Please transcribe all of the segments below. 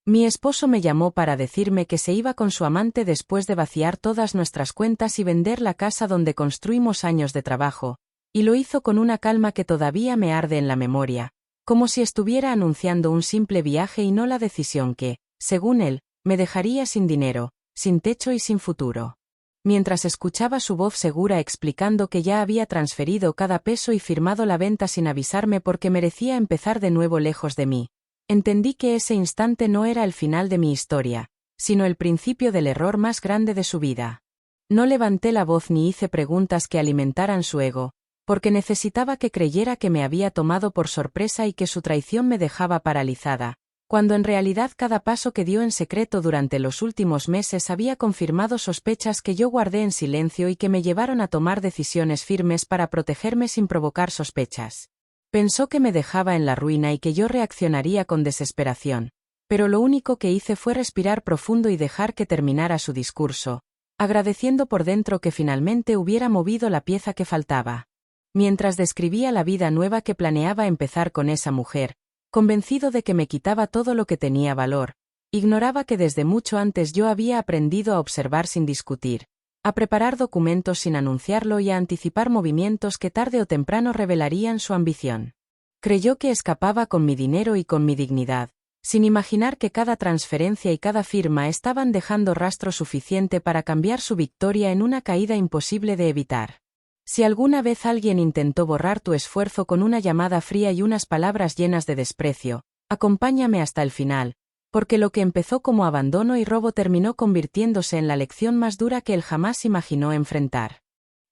Mi esposo me llamó para decirme que se iba con su amante después de vaciar todas nuestras cuentas y vender la casa donde construimos años de trabajo, y lo hizo con una calma que todavía me arde en la memoria, como si estuviera anunciando un simple viaje y no la decisión que, según él, me dejaría sin dinero, sin techo y sin futuro. Mientras escuchaba su voz segura explicando que ya había transferido cada peso y firmado la venta sin avisarme porque merecía empezar de nuevo lejos de mí, entendí que ese instante no era el final de mi historia, sino el principio del error más grande de su vida. No levanté la voz ni hice preguntas que alimentaran su ego, porque necesitaba que creyera que me había tomado por sorpresa y que su traición me dejaba paralizada, cuando en realidad cada paso que dio en secreto durante los últimos meses había confirmado sospechas que yo guardé en silencio y que me llevaron a tomar decisiones firmes para protegerme sin provocar sospechas. Pensó que me dejaba en la ruina y que yo reaccionaría con desesperación, pero lo único que hice fue respirar profundo y dejar que terminara su discurso, agradeciendo por dentro que finalmente hubiera movido la pieza que faltaba. Mientras describía la vida nueva que planeaba empezar con esa mujer, convencido de que me quitaba todo lo que tenía valor, ignoraba que desde mucho antes yo había aprendido a observar sin discutir, a preparar documentos sin anunciarlo y a anticipar movimientos que tarde o temprano revelarían su ambición. Creyó que escapaba con mi dinero y con mi dignidad, sin imaginar que cada transferencia y cada firma estaban dejando rastro suficiente para cambiar su victoria en una caída imposible de evitar. Si alguna vez alguien intentó borrar tu esfuerzo con una llamada fría y unas palabras llenas de desprecio, acompáñame hasta el final, porque lo que empezó como abandono y robo terminó convirtiéndose en la lección más dura que él jamás imaginó enfrentar.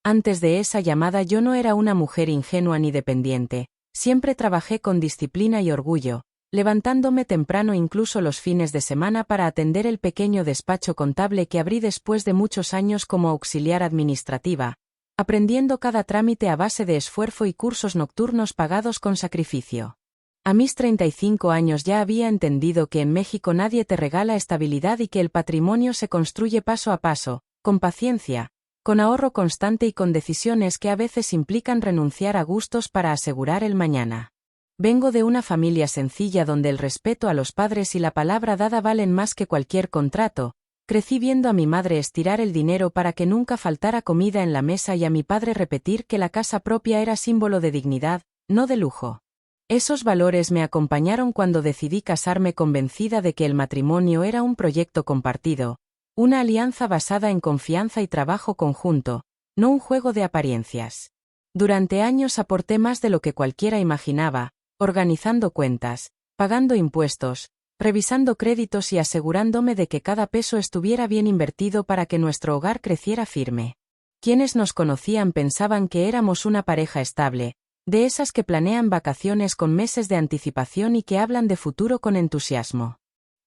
Antes de esa llamada yo no era una mujer ingenua ni dependiente, siempre trabajé con disciplina y orgullo, levantándome temprano incluso los fines de semana para atender el pequeño despacho contable que abrí después de muchos años como auxiliar administrativa, aprendiendo cada trámite a base de esfuerzo y cursos nocturnos pagados con sacrificio. A mis 35 años ya había entendido que en México nadie te regala estabilidad y que el patrimonio se construye paso a paso, con paciencia, con ahorro constante y con decisiones que a veces implican renunciar a gustos para asegurar el mañana. Vengo de una familia sencilla donde el respeto a los padres y la palabra dada valen más que cualquier contrato. Crecí viendo a mi madre estirar el dinero para que nunca faltara comida en la mesa y a mi padre repetir que la casa propia era símbolo de dignidad, no de lujo. Esos valores me acompañaron cuando decidí casarme convencida de que el matrimonio era un proyecto compartido, una alianza basada en confianza y trabajo conjunto, no un juego de apariencias. Durante años aporté más de lo que cualquiera imaginaba, organizando cuentas, pagando impuestos, revisando créditos y asegurándome de que cada peso estuviera bien invertido para que nuestro hogar creciera firme. Quienes nos conocían pensaban que éramos una pareja estable, de esas que planean vacaciones con meses de anticipación y que hablan de futuro con entusiasmo.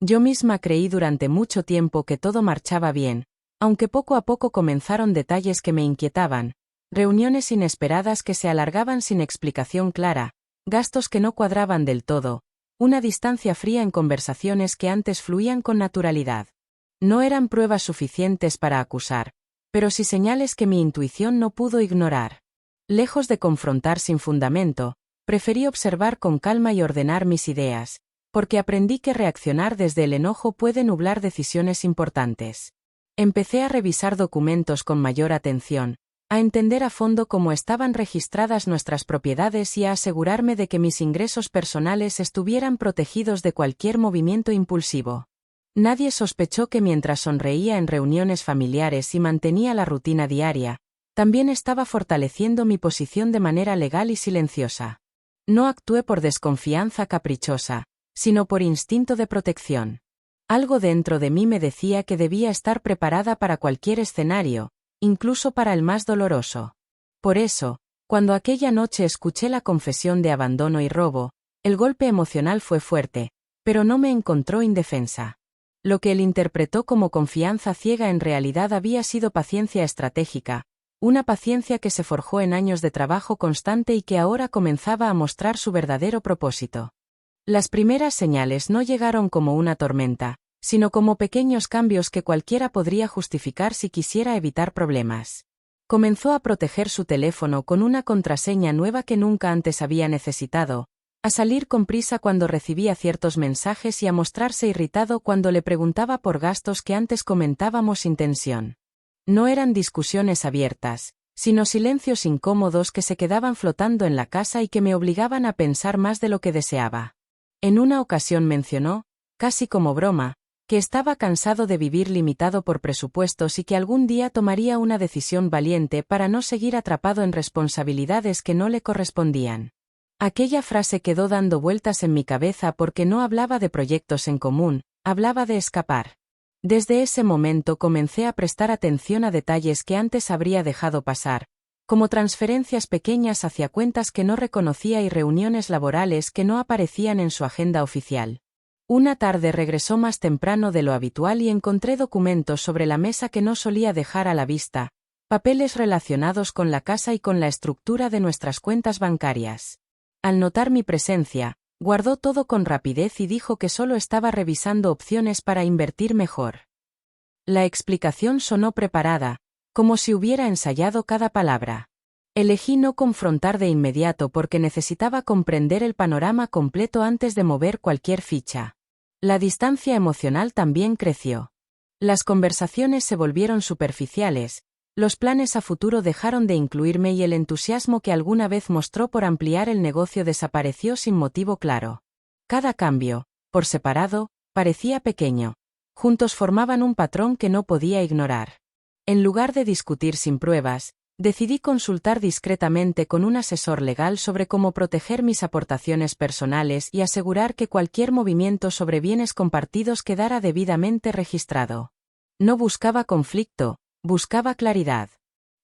Yo misma creí durante mucho tiempo que todo marchaba bien, aunque poco a poco comenzaron detalles que me inquietaban, reuniones inesperadas que se alargaban sin explicación clara, gastos que no cuadraban del todo, una distancia fría en conversaciones que antes fluían con naturalidad. No eran pruebas suficientes para acusar, pero sí señales que mi intuición no pudo ignorar. Lejos de confrontar sin fundamento, preferí observar con calma y ordenar mis ideas, porque aprendí que reaccionar desde el enojo puede nublar decisiones importantes. Empecé a revisar documentos con mayor atención, a entender a fondo cómo estaban registradas nuestras propiedades y a asegurarme de que mis ingresos personales estuvieran protegidos de cualquier movimiento impulsivo. Nadie sospechó que mientras sonreía en reuniones familiares y mantenía la rutina diaria, también estaba fortaleciendo mi posición de manera legal y silenciosa. No actué por desconfianza caprichosa, sino por instinto de protección. Algo dentro de mí me decía que debía estar preparada para cualquier escenario, incluso para el más doloroso. Por eso, cuando aquella noche escuché la confesión de abandono y robo, el golpe emocional fue fuerte, pero no me encontró indefensa. Lo que él interpretó como confianza ciega en realidad había sido paciencia estratégica, una paciencia que se forjó en años de trabajo constante y que ahora comenzaba a mostrar su verdadero propósito. Las primeras señales no llegaron como una tormenta, sino como pequeños cambios que cualquiera podría justificar si quisiera evitar problemas. Comenzó a proteger su teléfono con una contraseña nueva que nunca antes había necesitado, a salir con prisa cuando recibía ciertos mensajes y a mostrarse irritado cuando le preguntaba por gastos que antes comentábamos sin tensión. No eran discusiones abiertas, sino silencios incómodos que se quedaban flotando en la casa y que me obligaban a pensar más de lo que deseaba. En una ocasión mencionó, casi como broma, que estaba cansado de vivir limitado por presupuestos y que algún día tomaría una decisión valiente para no seguir atrapado en responsabilidades que no le correspondían. Aquella frase quedó dando vueltas en mi cabeza porque no hablaba de proyectos en común, hablaba de escapar. Desde ese momento comencé a prestar atención a detalles que antes habría dejado pasar, como transferencias pequeñas hacia cuentas que no reconocía y reuniones laborales que no aparecían en su agenda oficial. Una tarde regresó más temprano de lo habitual y encontré documentos sobre la mesa que no solía dejar a la vista, papeles relacionados con la casa y con la estructura de nuestras cuentas bancarias. Al notar mi presencia, guardó todo con rapidez y dijo que solo estaba revisando opciones para invertir mejor. La explicación sonó preparada, como si hubiera ensayado cada palabra. Elegí no confrontar de inmediato porque necesitaba comprender el panorama completo antes de mover cualquier ficha. La distancia emocional también creció. Las conversaciones se volvieron superficiales, los planes a futuro dejaron de incluirme y el entusiasmo que alguna vez mostró por ampliar el negocio desapareció sin motivo claro. Cada cambio, por separado, parecía pequeño. Juntos formaban un patrón que no podía ignorar. En lugar de discutir sin pruebas, decidí consultar discretamente con un asesor legal sobre cómo proteger mis aportaciones personales y asegurar que cualquier movimiento sobre bienes compartidos quedara debidamente registrado. No buscaba conflicto, buscaba claridad.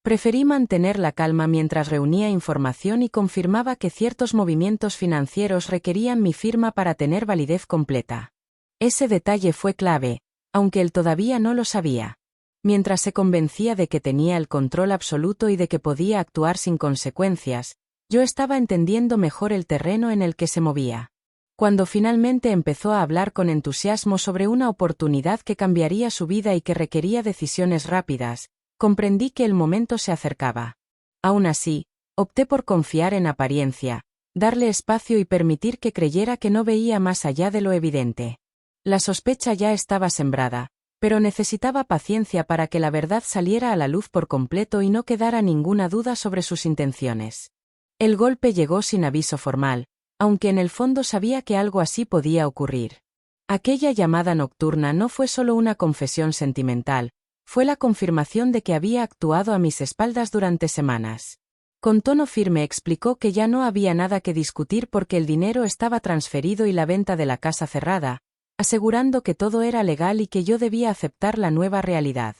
Preferí mantener la calma mientras reunía información y confirmaba que ciertos movimientos financieros requerían mi firma para tener validez completa. Ese detalle fue clave, aunque él todavía no lo sabía. Mientras se convencía de que tenía el control absoluto y de que podía actuar sin consecuencias, yo estaba entendiendo mejor el terreno en el que se movía. Cuando finalmente empezó a hablar con entusiasmo sobre una oportunidad que cambiaría su vida y que requería decisiones rápidas, comprendí que el momento se acercaba. Aún así, opté por confiar en apariencia, darle espacio y permitir que creyera que no veía más allá de lo evidente. La sospecha ya estaba sembrada, pero necesitaba paciencia para que la verdad saliera a la luz por completo y no quedara ninguna duda sobre sus intenciones. El golpe llegó sin aviso formal, aunque en el fondo sabía que algo así podía ocurrir. Aquella llamada nocturna no fue solo una confesión sentimental, fue la confirmación de que había actuado a mis espaldas durante semanas. Con tono firme explicó que ya no había nada que discutir porque el dinero estaba transferido y la venta de la casa cerrada, asegurando que todo era legal y que yo debía aceptar la nueva realidad.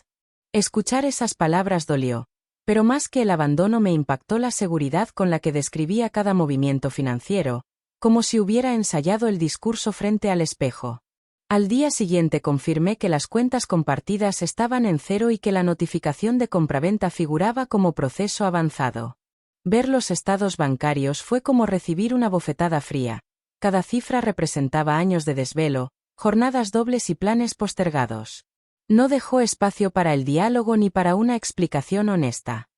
Escuchar esas palabras dolió, pero más que el abandono me impactó la seguridad con la que describía cada movimiento financiero, como si hubiera ensayado el discurso frente al espejo. Al día siguiente confirmé que las cuentas compartidas estaban en cero y que la notificación de compraventa figuraba como proceso avanzado. Ver los estados bancarios fue como recibir una bofetada fría. Cada cifra representaba años de desvelo, jornadas dobles y planes postergados. No dejó espacio para el diálogo ni para una explicación honesta.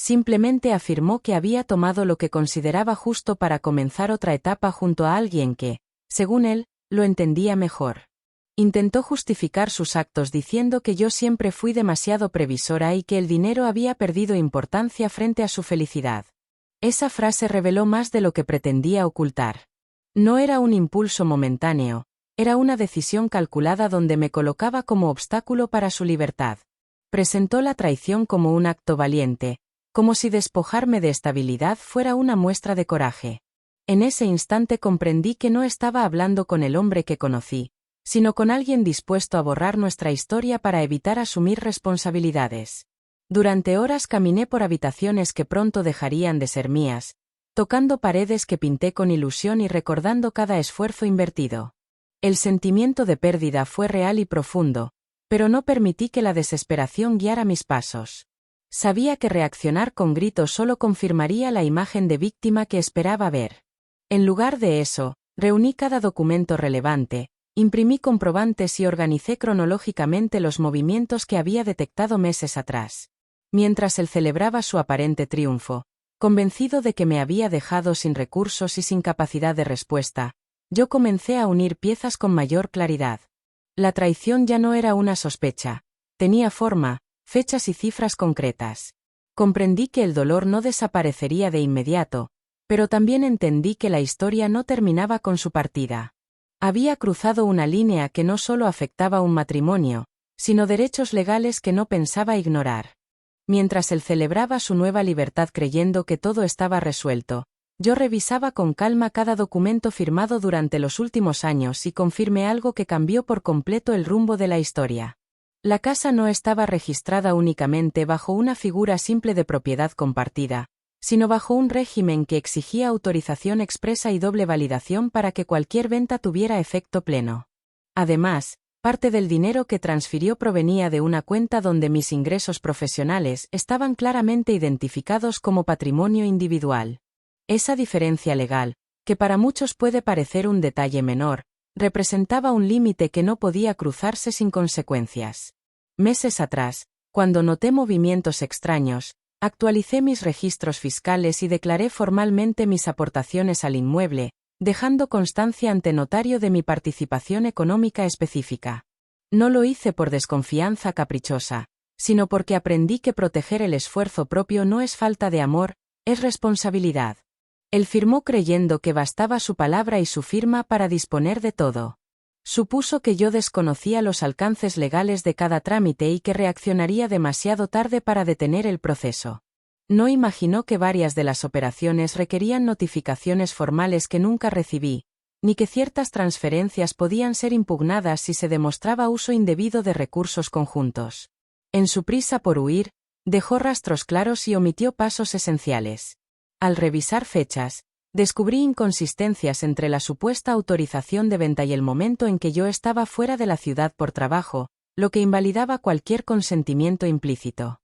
Simplemente afirmó que había tomado lo que consideraba justo para comenzar otra etapa junto a alguien que, según él, lo entendía mejor. Intentó justificar sus actos diciendo que yo siempre fui demasiado previsora y que el dinero había perdido importancia frente a su felicidad. Esa frase reveló más de lo que pretendía ocultar. No era un impulso momentáneo, era una decisión calculada donde me colocaba como obstáculo para su libertad. Presentó la traición como un acto valiente, como si despojarme de estabilidad fuera una muestra de coraje. En ese instante comprendí que no estaba hablando con el hombre que conocí, sino con alguien dispuesto a borrar nuestra historia para evitar asumir responsabilidades. Durante horas caminé por habitaciones que pronto dejarían de ser mías, tocando paredes que pinté con ilusión y recordando cada esfuerzo invertido. El sentimiento de pérdida fue real y profundo, pero no permití que la desesperación guiara mis pasos. Sabía que reaccionar con gritos solo confirmaría la imagen de víctima que esperaba ver. En lugar de eso, reuní cada documento relevante, imprimí comprobantes y organicé cronológicamente los movimientos que había detectado meses atrás. Mientras él celebraba su aparente triunfo, Convencido de que me había dejado sin recursos y sin capacidad de respuesta, yo comencé a unir piezas con mayor claridad. La traición ya no era una sospecha. Tenía forma, fechas y cifras concretas. Comprendí que el dolor no desaparecería de inmediato, pero también entendí que la historia no terminaba con su partida. Había cruzado una línea que no solo afectaba un matrimonio, sino derechos legales que no pensaba ignorar. Mientras él celebraba su nueva libertad creyendo que todo estaba resuelto, yo revisaba con calma cada documento firmado durante los últimos años y confirmé algo que cambió por completo el rumbo de la historia. La casa no estaba registrada únicamente bajo una figura simple de propiedad compartida, sino bajo un régimen que exigía autorización expresa y doble validación para que cualquier venta tuviera efecto pleno. Además, parte del dinero que transfirió provenía de una cuenta donde mis ingresos profesionales estaban claramente identificados como patrimonio individual. Esa diferencia legal, que para muchos puede parecer un detalle menor, representaba un límite que no podía cruzarse sin consecuencias. Meses atrás, cuando noté movimientos extraños, actualicé mis registros fiscales y declaré formalmente mis aportaciones al inmueble, dejando constancia ante notario de mi participación económica específica. No lo hice por desconfianza caprichosa, sino porque aprendí que proteger el esfuerzo propio no es falta de amor, es responsabilidad. Él firmó creyendo que bastaba su palabra y su firma para disponer de todo. Supuso que yo desconocía los alcances legales de cada trámite y que reaccionaría demasiado tarde para detener el proceso. No imaginó que varias de las operaciones requerían notificaciones formales que nunca recibí, ni que ciertas transferencias podían ser impugnadas si se demostraba uso indebido de recursos conjuntos. En su prisa por huir, dejó rastros claros y omitió pasos esenciales. Al revisar fechas, descubrí inconsistencias entre la supuesta autorización de venta y el momento en que yo estaba fuera de la ciudad por trabajo, lo que invalidaba cualquier consentimiento implícito.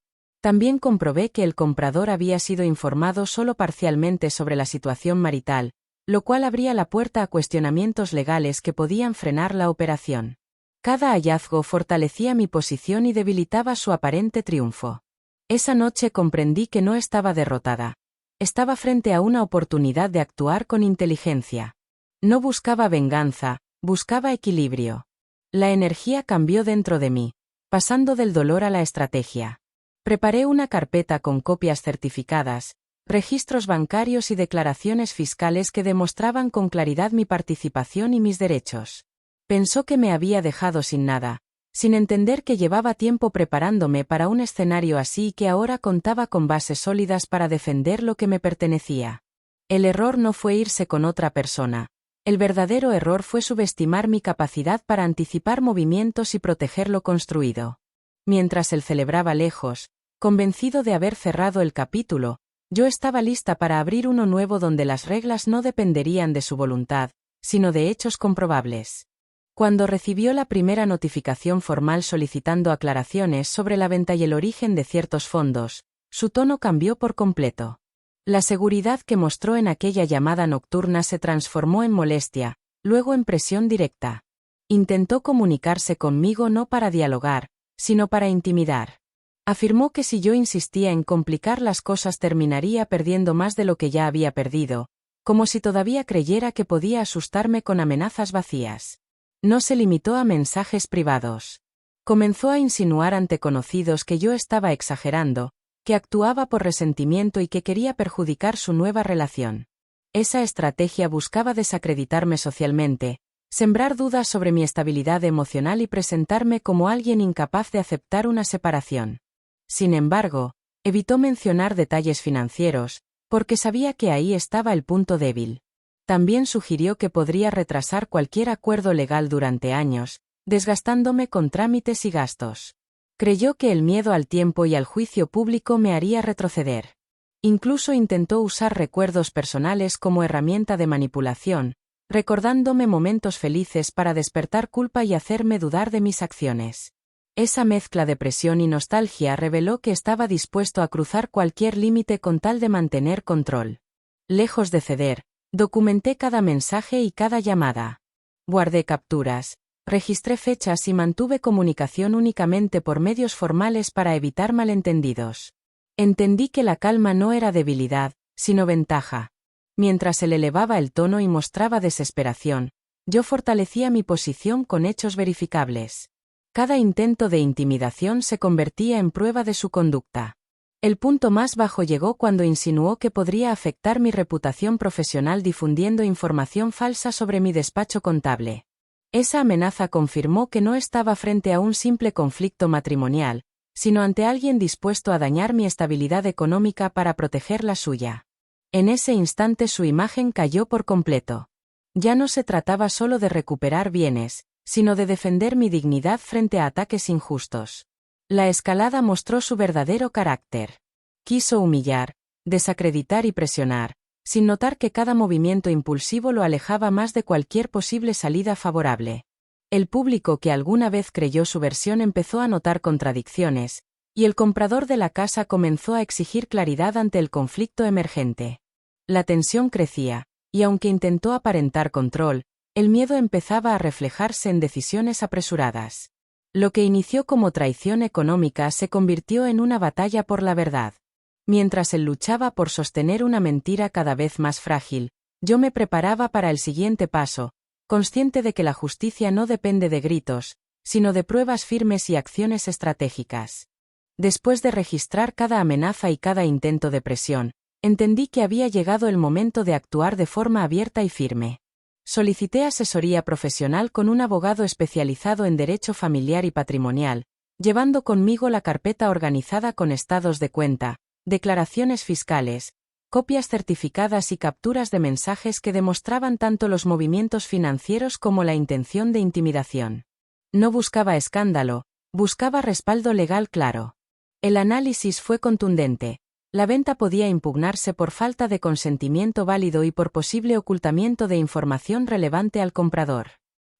También comprobé que el comprador había sido informado solo parcialmente sobre la situación marital, lo cual abría la puerta a cuestionamientos legales que podían frenar la operación. Cada hallazgo fortalecía mi posición y debilitaba su aparente triunfo. Esa noche comprendí que no estaba derrotada. Estaba frente a una oportunidad de actuar con inteligencia. No buscaba venganza, buscaba equilibrio. La energía cambió dentro de mí, pasando del dolor a la estrategia. Preparé una carpeta con copias certificadas, registros bancarios y declaraciones fiscales que demostraban con claridad mi participación y mis derechos. Pensó que me había dejado sin nada, sin entender que llevaba tiempo preparándome para un escenario así y que ahora contaba con bases sólidas para defender lo que me pertenecía. El error no fue irse con otra persona. El verdadero error fue subestimar mi capacidad para anticipar movimientos y proteger lo construido. Mientras él celebraba lejos, convencido de haber cerrado el capítulo, yo estaba lista para abrir uno nuevo donde las reglas no dependerían de su voluntad, sino de hechos comprobables. Cuando recibió la primera notificación formal solicitando aclaraciones sobre la venta y el origen de ciertos fondos, su tono cambió por completo. La seguridad que mostró en aquella llamada nocturna se transformó en molestia, luego en presión directa. Intentó comunicarse conmigo no para dialogar, sino para intimidar. Afirmó que si yo insistía en complicar las cosas terminaría perdiendo más de lo que ya había perdido, como si todavía creyera que podía asustarme con amenazas vacías. No se limitó a mensajes privados. Comenzó a insinuar ante conocidos que yo estaba exagerando, que actuaba por resentimiento y que quería perjudicar su nueva relación. Esa estrategia buscaba desacreditarme socialmente, sembrar dudas sobre mi estabilidad emocional y presentarme como alguien incapaz de aceptar una separación. Sin embargo, evitó mencionar detalles financieros, porque sabía que ahí estaba el punto débil. También sugirió que podría retrasar cualquier acuerdo legal durante años, desgastándome con trámites y gastos. Creyó que el miedo al tiempo y al juicio público me haría retroceder. Incluso intentó usar recuerdos personales como herramienta de manipulación, recordándome momentos felices para despertar culpa y hacerme dudar de mis acciones. Esa mezcla de presión y nostalgia reveló que estaba dispuesto a cruzar cualquier límite con tal de mantener control. Lejos de ceder, documenté cada mensaje y cada llamada. Guardé capturas, registré fechas y mantuve comunicación únicamente por medios formales para evitar malentendidos. Entendí que la calma no era debilidad, sino ventaja. Mientras él elevaba el tono y mostraba desesperación, yo fortalecía mi posición con hechos verificables. Cada intento de intimidación se convertía en prueba de su conducta. El punto más bajo llegó cuando insinuó que podría afectar mi reputación profesional difundiendo información falsa sobre mi despacho contable. Esa amenaza confirmó que no estaba frente a un simple conflicto matrimonial, sino ante alguien dispuesto a dañar mi estabilidad económica para proteger la suya. En ese instante su imagen cayó por completo. Ya no se trataba solo de recuperar bienes, sino de defender mi dignidad frente a ataques injustos. La escalada mostró su verdadero carácter. Quiso humillar, desacreditar y presionar, sin notar que cada movimiento impulsivo lo alejaba más de cualquier posible salida favorable. El público que alguna vez creyó su versión empezó a notar contradicciones, y el comprador de la casa comenzó a exigir claridad ante el conflicto emergente. La tensión crecía, y aunque intentó aparentar control, el miedo empezaba a reflejarse en decisiones apresuradas. Lo que inició como traición económica se convirtió en una batalla por la verdad. Mientras él luchaba por sostener una mentira cada vez más frágil, yo me preparaba para el siguiente paso, consciente de que la justicia no depende de gritos, sino de pruebas firmes y acciones estratégicas. Después de registrar cada amenaza y cada intento de presión, entendí que había llegado el momento de actuar de forma abierta y firme. Solicité asesoría profesional con un abogado especializado en derecho familiar y patrimonial, llevando conmigo la carpeta organizada con estados de cuenta, declaraciones fiscales, copias certificadas y capturas de mensajes que demostraban tanto los movimientos financieros como la intención de intimidación. No buscaba escándalo, buscaba respaldo legal claro. El análisis fue contundente. La venta podía impugnarse por falta de consentimiento válido y por posible ocultamiento de información relevante al comprador.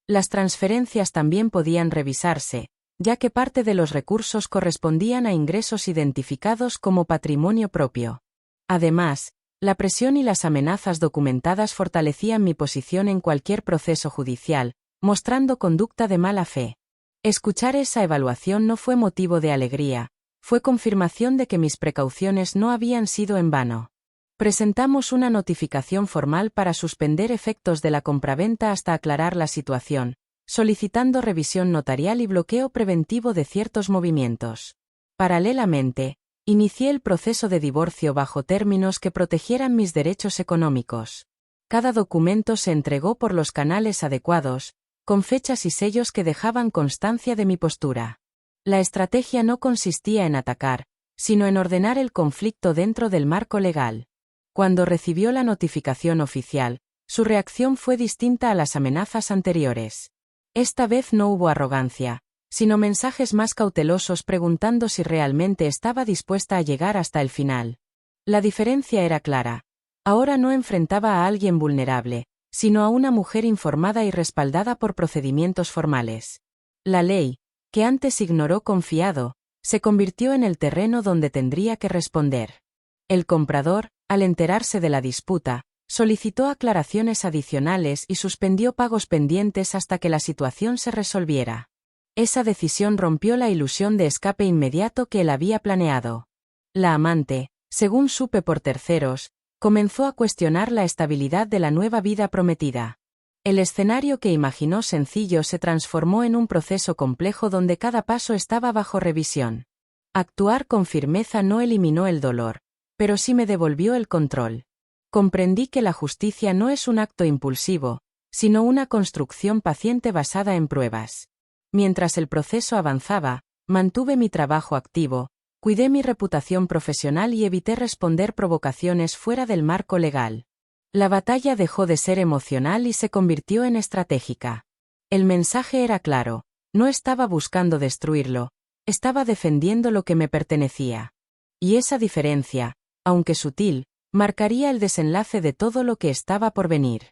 Las transferencias también podían revisarse, ya que parte de los recursos correspondían a ingresos identificados como patrimonio propio. Además, la presión y las amenazas documentadas fortalecían mi posición en cualquier proceso judicial, mostrando conducta de mala fe. Escuchar esa evaluación no fue motivo de alegría. Fue confirmación de que mis precauciones no habían sido en vano. Presentamos una notificación formal para suspender efectos de la compraventa hasta aclarar la situación, solicitando revisión notarial y bloqueo preventivo de ciertos movimientos. Paralelamente, inicié el proceso de divorcio bajo términos que protegieran mis derechos económicos. Cada documento se entregó por los canales adecuados, con fechas y sellos que dejaban constancia de mi postura. La estrategia no consistía en atacar, sino en ordenar el conflicto dentro del marco legal. Cuando recibió la notificación oficial, su reacción fue distinta a las amenazas anteriores. Esta vez no hubo arrogancia, sino mensajes más cautelosos preguntando si realmente estaba dispuesta a llegar hasta el final. La diferencia era clara. Ahora no enfrentaba a alguien vulnerable, sino a una mujer informada y respaldada por procedimientos formales. La ley, que antes ignoró confiado, se convirtió en el terreno donde tendría que responder. El comprador, al enterarse de la disputa, solicitó aclaraciones adicionales y suspendió pagos pendientes hasta que la situación se resolviera. Esa decisión rompió la ilusión de escape inmediato que él había planeado. La amante, según supe por terceros, comenzó a cuestionar la estabilidad de la nueva vida prometida. El escenario que imaginó sencillo se transformó en un proceso complejo donde cada paso estaba bajo revisión. Actuar con firmeza no eliminó el dolor, pero sí me devolvió el control. Comprendí que la justicia no es un acto impulsivo, sino una construcción paciente basada en pruebas. Mientras el proceso avanzaba, mantuve mi trabajo activo, cuidé mi reputación profesional y evité responder provocaciones fuera del marco legal. La batalla dejó de ser emocional y se convirtió en estratégica. El mensaje era claro, no estaba buscando destruirlo, estaba defendiendo lo que me pertenecía. Y esa diferencia, aunque sutil, marcaría el desenlace de todo lo que estaba por venir.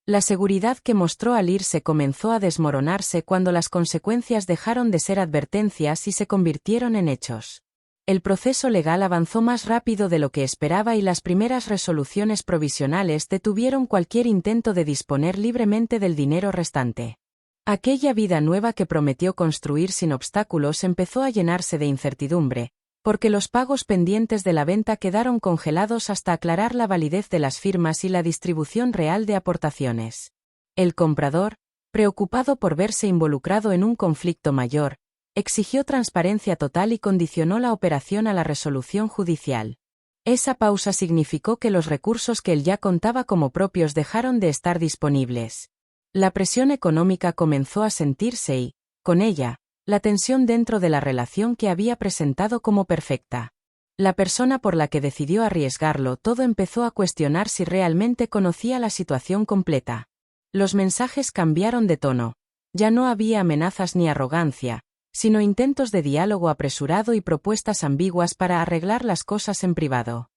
La seguridad que mostró al irse comenzó a desmoronarse cuando las consecuencias dejaron de ser advertencias y se convirtieron en hechos. El proceso legal avanzó más rápido de lo que esperaba y las primeras resoluciones provisionales detuvieron cualquier intento de disponer libremente del dinero restante. Aquella vida nueva que prometió construir sin obstáculos empezó a llenarse de incertidumbre, porque los pagos pendientes de la venta quedaron congelados hasta aclarar la validez de las firmas y la distribución real de aportaciones. El comprador, preocupado por verse involucrado en un conflicto mayor, exigió transparencia total y condicionó la operación a la resolución judicial. Esa pausa significó que los recursos que él ya contaba como propios dejaron de estar disponibles. La presión económica comenzó a sentirse y, con ella, la tensión dentro de la relación que había presentado como perfecta. La persona por la que decidió arriesgarlo todo empezó a cuestionar si realmente conocía la situación completa. Los mensajes cambiaron de tono. Ya no había amenazas ni arrogancia, sino intentos de diálogo apresurado y propuestas ambiguas para arreglar las cosas en privado.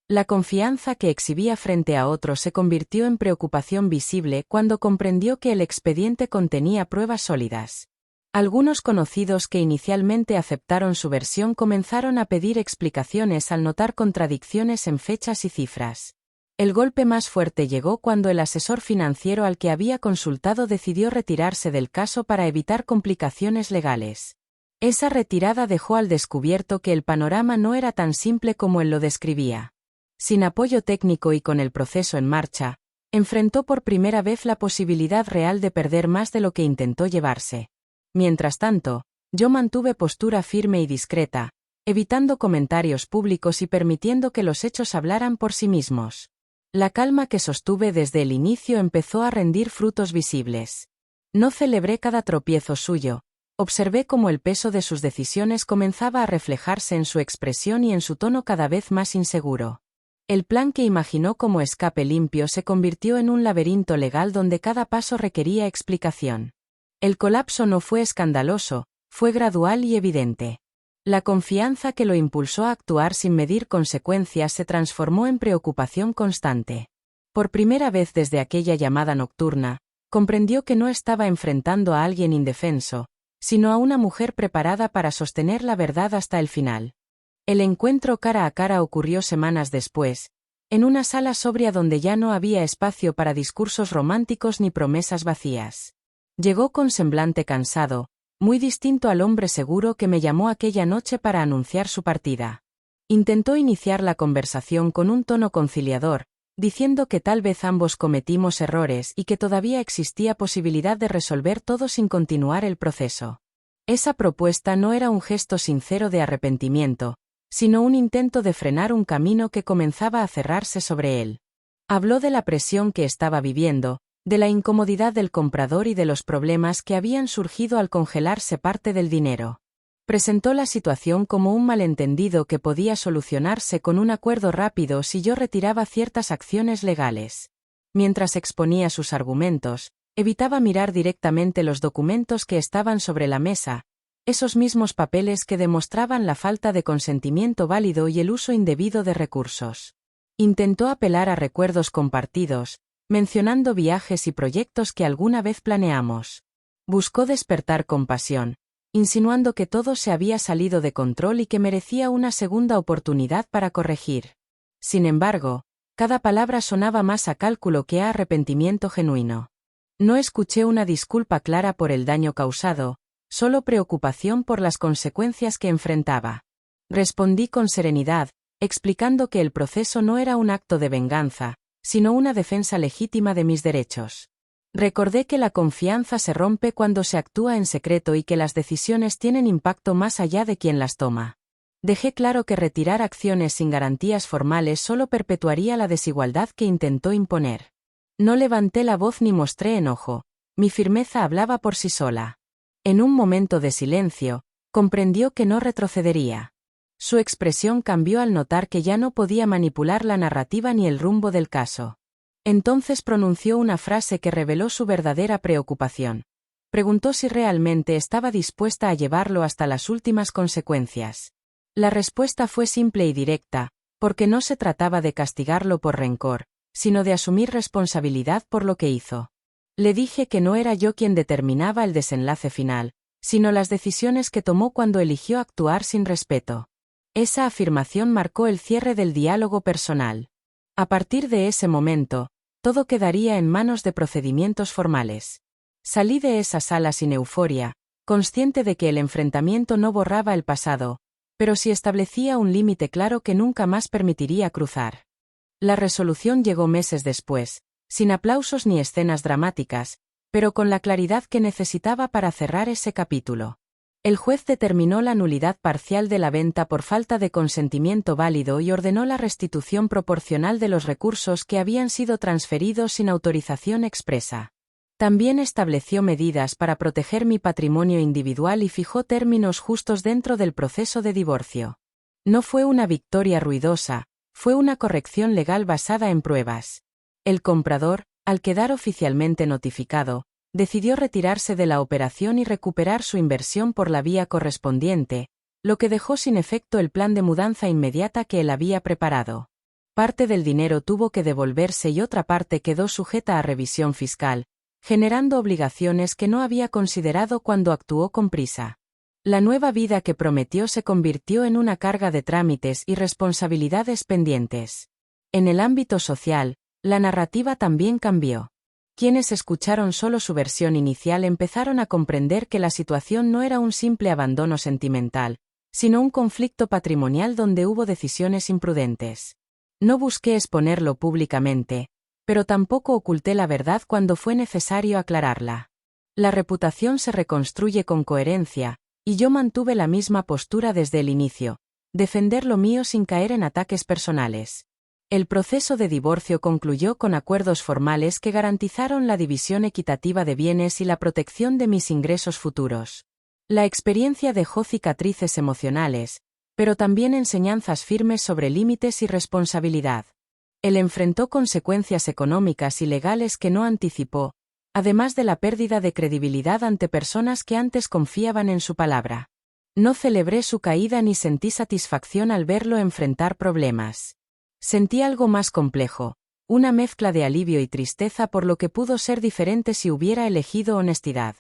La confianza que exhibía frente a otros se convirtió en preocupación visible cuando comprendió que el expediente contenía pruebas sólidas. Algunos conocidos que inicialmente aceptaron su versión comenzaron a pedir explicaciones al notar contradicciones en fechas y cifras. El golpe más fuerte llegó cuando el asesor financiero al que había consultado decidió retirarse del caso para evitar complicaciones legales. Esa retirada dejó al descubierto que el panorama no era tan simple como él lo describía. Sin apoyo técnico y con el proceso en marcha, enfrentó por primera vez la posibilidad real de perder más de lo que intentó llevarse. Mientras tanto, yo mantuve postura firme y discreta, evitando comentarios públicos y permitiendo que los hechos hablaran por sí mismos. La calma que sostuve desde el inicio empezó a rendir frutos visibles. No celebré cada tropiezo suyo, observé cómo el peso de sus decisiones comenzaba a reflejarse en su expresión y en su tono cada vez más inseguro. El plan que imaginó como escape limpio se convirtió en un laberinto legal donde cada paso requería explicación. El colapso no fue escandaloso, fue gradual y evidente. La confianza que lo impulsó a actuar sin medir consecuencias se transformó en preocupación constante. Por primera vez desde aquella llamada nocturna, comprendió que no estaba enfrentando a alguien indefenso, sino a una mujer preparada para sostener la verdad hasta el final. El encuentro cara a cara ocurrió semanas después, en una sala sobria donde ya no había espacio para discursos románticos ni promesas vacías. Llegó con semblante cansado, muy distinto al hombre seguro que me llamó aquella noche para anunciar su partida. Intentó iniciar la conversación con un tono conciliador, diciendo que tal vez ambos cometimos errores y que todavía existía posibilidad de resolver todo sin continuar el proceso. Esa propuesta no era un gesto sincero de arrepentimiento, sino un intento de frenar un camino que comenzaba a cerrarse sobre él. Habló de la presión que estaba viviendo, de la incomodidad del comprador y de los problemas que habían surgido al congelarse parte del dinero. Presentó la situación como un malentendido que podía solucionarse con un acuerdo rápido si yo retiraba ciertas acciones legales. Mientras exponía sus argumentos, evitaba mirar directamente los documentos que estaban sobre la mesa, esos mismos papeles que demostraban la falta de consentimiento válido y el uso indebido de recursos. Intentó apelar a recuerdos compartidos, mencionando viajes y proyectos que alguna vez planeamos. Buscó despertar compasión, insinuando que todo se había salido de control y que merecía una segunda oportunidad para corregir. Sin embargo, cada palabra sonaba más a cálculo que a arrepentimiento genuino. No escuché una disculpa clara por el daño causado, solo preocupación por las consecuencias que enfrentaba. Respondí con serenidad, explicando que el proceso no era un acto de venganza, sino una defensa legítima de mis derechos. Recordé que la confianza se rompe cuando se actúa en secreto y que las decisiones tienen impacto más allá de quien las toma. Dejé claro que retirar acciones sin garantías formales solo perpetuaría la desigualdad que intentó imponer. No levanté la voz ni mostré enojo, mi firmeza hablaba por sí sola. En un momento de silencio, comprendió que no retrocedería. Su expresión cambió al notar que ya no podía manipular la narrativa ni el rumbo del caso. Entonces pronunció una frase que reveló su verdadera preocupación. Preguntó si realmente estaba dispuesta a llevarlo hasta las últimas consecuencias. La respuesta fue simple y directa, porque no se trataba de castigarlo por rencor, sino de asumir responsabilidad por lo que hizo. Le dije que no era yo quien determinaba el desenlace final, sino las decisiones que tomó cuando eligió actuar sin respeto. Esa afirmación marcó el cierre del diálogo personal. A partir de ese momento, todo quedaría en manos de procedimientos formales. Salí de esa sala sin euforia, consciente de que el enfrentamiento no borraba el pasado, pero sí establecía un límite claro que nunca más permitiría cruzar. La resolución llegó meses después, sin aplausos ni escenas dramáticas, pero con la claridad que necesitaba para cerrar ese capítulo. El juez determinó la nulidad parcial de la venta por falta de consentimiento válido y ordenó la restitución proporcional de los recursos que habían sido transferidos sin autorización expresa. También estableció medidas para proteger mi patrimonio individual y fijó términos justos dentro del proceso de divorcio. No fue una victoria ruidosa, fue una corrección legal basada en pruebas. El comprador, al quedar oficialmente notificado, decidió retirarse de la operación y recuperar su inversión por la vía correspondiente, lo que dejó sin efecto el plan de mudanza inmediata que él había preparado. Parte del dinero tuvo que devolverse y otra parte quedó sujeta a revisión fiscal, generando obligaciones que no había considerado cuando actuó con prisa. La nueva vida que prometió se convirtió en una carga de trámites y responsabilidades pendientes. En el ámbito social, la narrativa también cambió. Quienes escucharon solo su versión inicial empezaron a comprender que la situación no era un simple abandono sentimental, sino un conflicto patrimonial donde hubo decisiones imprudentes. No busqué exponerlo públicamente, pero tampoco oculté la verdad cuando fue necesario aclararla. La reputación se reconstruye con coherencia, y yo mantuve la misma postura desde el inicio, defender lo mío sin caer en ataques personales. El proceso de divorcio concluyó con acuerdos formales que garantizaron la división equitativa de bienes y la protección de mis ingresos futuros. La experiencia dejó cicatrices emocionales, pero también enseñanzas firmes sobre límites y responsabilidad. Él enfrentó consecuencias económicas y legales que no anticipó, además de la pérdida de credibilidad ante personas que antes confiaban en su palabra. No celebré su caída ni sentí satisfacción al verlo enfrentar problemas. Sentí algo más complejo, una mezcla de alivio y tristeza por lo que pudo ser diferente si hubiera elegido honestidad.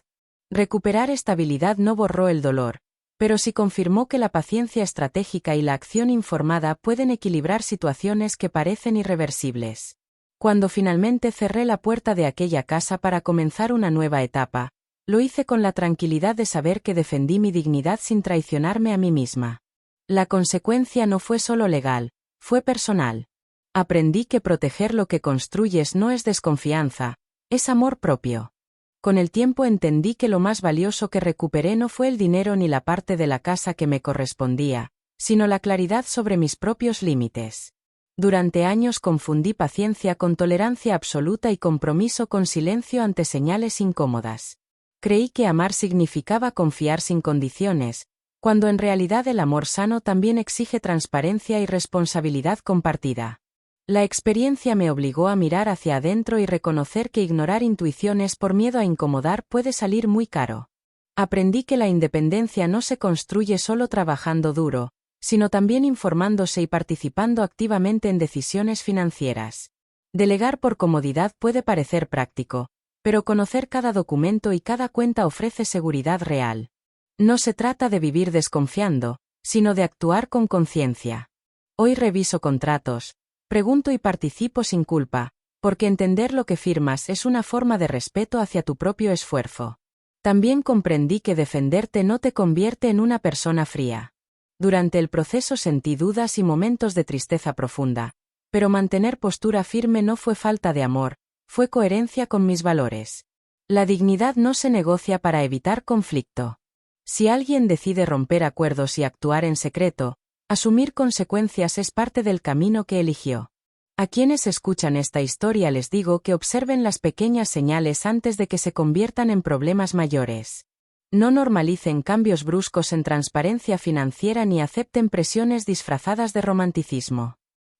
Recuperar estabilidad no borró el dolor, pero sí confirmó que la paciencia estratégica y la acción informada pueden equilibrar situaciones que parecen irreversibles. Cuando finalmente cerré la puerta de aquella casa para comenzar una nueva etapa, lo hice con la tranquilidad de saber que defendí mi dignidad sin traicionarme a mí misma. La consecuencia no fue solo legal, fue personal. Aprendí que proteger lo que construyes no es desconfianza, es amor propio. Con el tiempo entendí que lo más valioso que recuperé no fue el dinero ni la parte de la casa que me correspondía, sino la claridad sobre mis propios límites. Durante años confundí paciencia con tolerancia absoluta y compromiso con silencio ante señales incómodas. Creí que amar significaba confiar sin condiciones, cuando en realidad el amor sano también exige transparencia y responsabilidad compartida. La experiencia me obligó a mirar hacia adentro y reconocer que ignorar intuiciones por miedo a incomodar puede salir muy caro. Aprendí que la independencia no se construye solo trabajando duro, sino también informándose y participando activamente en decisiones financieras. Delegar por comodidad puede parecer práctico, pero conocer cada documento y cada cuenta ofrece seguridad real. No se trata de vivir desconfiando, sino de actuar con conciencia. Hoy reviso contratos, pregunto y participo sin culpa, porque entender lo que firmas es una forma de respeto hacia tu propio esfuerzo. También comprendí que defenderte no te convierte en una persona fría. Durante el proceso sentí dudas y momentos de tristeza profunda, pero mantener postura firme no fue falta de amor, fue coherencia con mis valores. La dignidad no se negocia para evitar conflicto. Si alguien decide romper acuerdos y actuar en secreto, asumir consecuencias es parte del camino que eligió. A quienes escuchan esta historia les digo que observen las pequeñas señales antes de que se conviertan en problemas mayores. No normalicen cambios bruscos en transparencia financiera ni acepten presiones disfrazadas de romanticismo.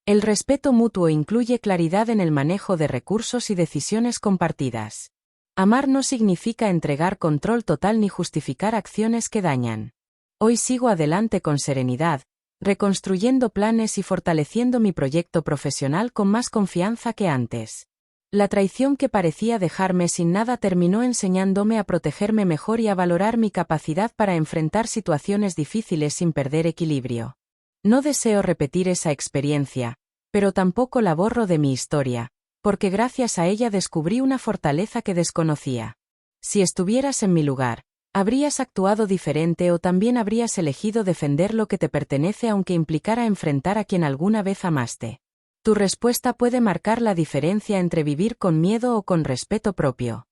El respeto mutuo incluye claridad en el manejo de recursos y decisiones compartidas. Amar no significa entregar control total ni justificar acciones que dañan. Hoy sigo adelante con serenidad, reconstruyendo planes y fortaleciendo mi proyecto profesional con más confianza que antes. La traición que parecía dejarme sin nada terminó enseñándome a protegerme mejor y a valorar mi capacidad para enfrentar situaciones difíciles sin perder equilibrio. No deseo repetir esa experiencia, pero tampoco la borro de mi historia, porque gracias a ella descubrí una fortaleza que desconocía. Si estuvieras en mi lugar, ¿Habrías actuado diferente o también habrías elegido defender lo que te pertenece aunque implicara enfrentar a quien alguna vez amaste? Tu respuesta puede marcar la diferencia entre vivir con miedo o con respeto propio.